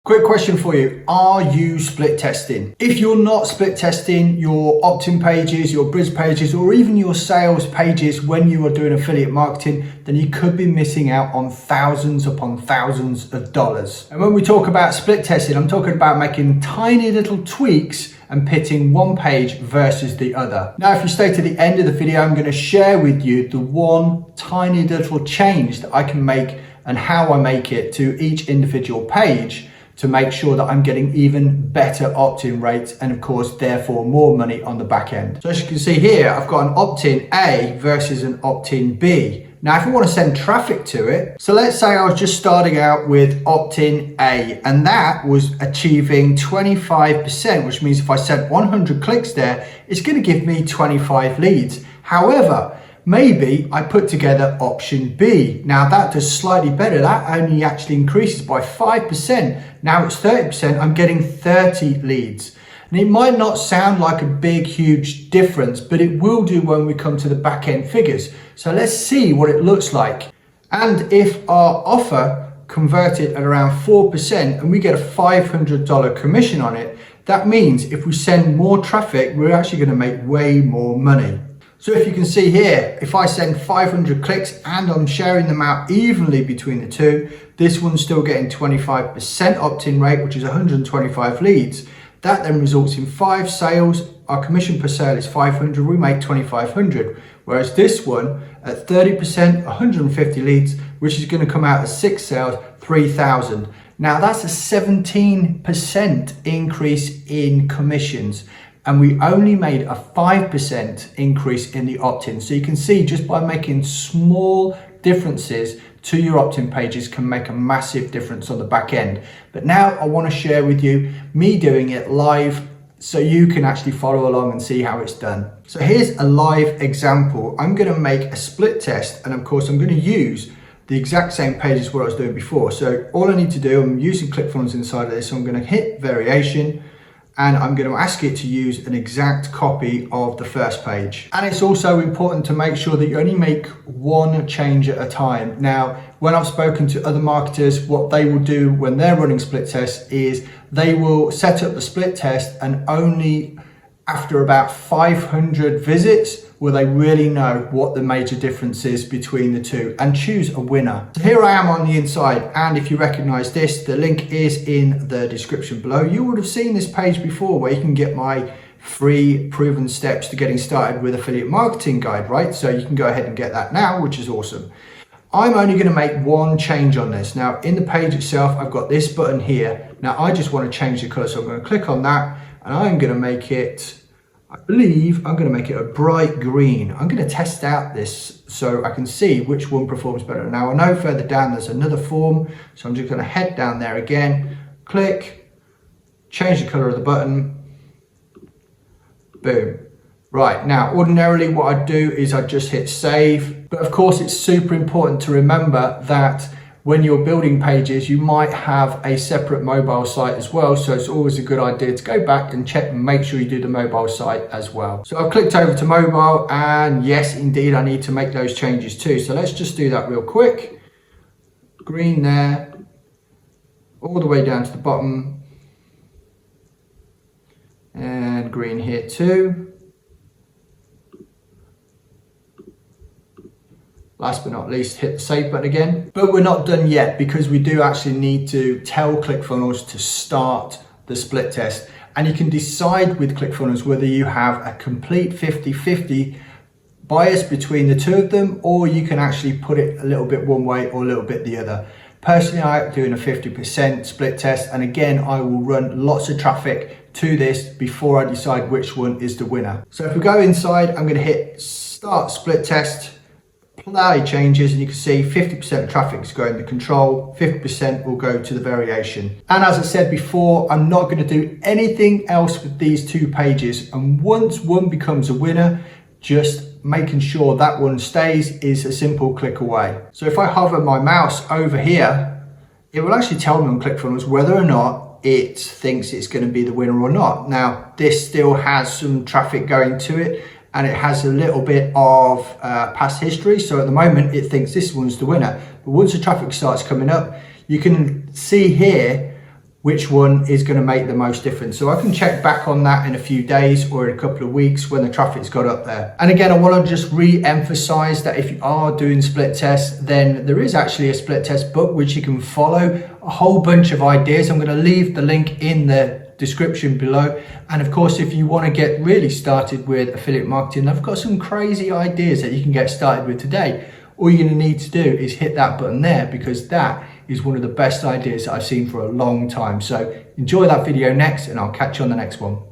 Quick question for you. Are you split testing? If you're not split testing your opt-in pages, your bridge pages, or even your sales pages when you are doing affiliate marketing, then you could be missing out on thousands upon thousands of dollars. And when we talk about split testing, I'm talking about making tiny little tweaks and pitting one page versus the other. Now, if you stay to the end of the video, I'm going to share with you the one tiny little change that I can make and how I make it to each individual page to make sure that I'm getting even better opt-in rates and of course, therefore more money on the back end. So as you can see here, I've got an opt-in A versus an opt-in B. Now, if I want to send traffic to it, so let's say I was just starting out with opt-in A and that was achieving 25%, which means if I sent 100 clicks there, it's going to give me 25 leads. However, maybe I put together option B. Now that does slightly better. That only actually increases by 5%. Now it's 30%, I'm getting 30 leads. And it might not sound like a big, huge difference, but it will do when we come to the back end figures. So let's see what it looks like. And if our offer converted at around 4% and we get a $500 commission on it, that means if we send more traffic, we're actually going to make way more money. So if you can see here, if I send 500 clicks and I'm sharing them out evenly between the two, this one's still getting 25% opt-in rate, which is 125 leads. That then results in 5 sales. Our commission per sale is 500, we make 2,500. Whereas this one at 30%, 150 leads, which is going to come out as 6 sales, 3,000. Now that's a 17% increase in commissions. And we only made a 5% increase in the opt-in. So you can see just by making small differences to your opt-in pages can make a massive difference on the back end. But now I want to share with you me doing it live so you can actually follow along and see how it's done. So here's a live example. I'm going to make a split test and of course I'm going to use the exact same page as what I was doing before. So all I need to do, I'm using Clickfunnels inside of this, so I'm going to hit variation and I'm going to ask it to use an exact copy of the first page. And it's also important to make sure that you only make one change at a time. Now, when I've spoken to other marketers, what they will do when they're running split tests is they will set up the split test and only after about 500 visits will they really know what the major difference is between the two and choose a winner. So here I am on the inside, and if you recognize this, the link is in the description below. You would have seen this page before where you can get my free proven steps to getting started with affiliate marketing guide, right? So you can go ahead and get that now, which is awesome. I'm only going to make one change on this. Now in the page itself, I've got this button here. Now I just want to change the color, so I'm going to click on that and I'm going to make it, I believe I'm going to make it a bright green. I'm going to test out this so I can see which one performs better. Now I know further down there's another form, so I'm just going to head down there again, click, change the color of the button, boom. Right, now ordinarily what I'd do is I'd just hit save, but of course it's super important to remember that when you're building pages, you might have a separate mobile site as well. So it's always a good idea to go back and check and make sure you do the mobile site as well. So I've clicked over to mobile and yes, indeed, I need to make those changes too. So let's just do that real quick. Green there, all the way down to the bottom and green here too. Last but not least, hit the save button again. But we're not done yet because we do actually need to tell Clickfunnels to start the split test. And you can decide with Clickfunnels whether you have a complete 50-50 bias between the two of them, or you can actually put it a little bit one way or a little bit the other. Personally, I like doing a 50% split test. And again, I will run lots of traffic to this before I decide which one is the winner. So if we go inside, I'm gonna hit start split test. Apply changes, and you can see 50% of traffic is going to control, 50% will go to the variation. And as I said before, I'm not going to do anything else with these two pages. And once one becomes a winner, just making sure that one stays is a simple click away. So if I hover my mouse over here, it will actually tell me on Clickfunnels whether or not it thinks it's going to be the winner or not. Now, this still has some traffic going to it, and it has a little bit of past history. So at the moment, it thinks this one's the winner. But once the traffic starts coming up, you can see here which one is going to make the most difference. So I can check back on that in a few days or in a couple of weeks when the traffic's got up there. And again, I want to just re-emphasize that if you are doing split tests, then there is actually a split test book which you can follow, a whole bunch of ideas. I'm going to leave the link in the description below. And of course, if you want to get really started with affiliate marketing, I've got some crazy ideas that you can get started with today. All you're going to need to do is hit that button there, because that is one of the best ideas that I've seen for a long time. So enjoy that video next, and I'll catch you on the next one.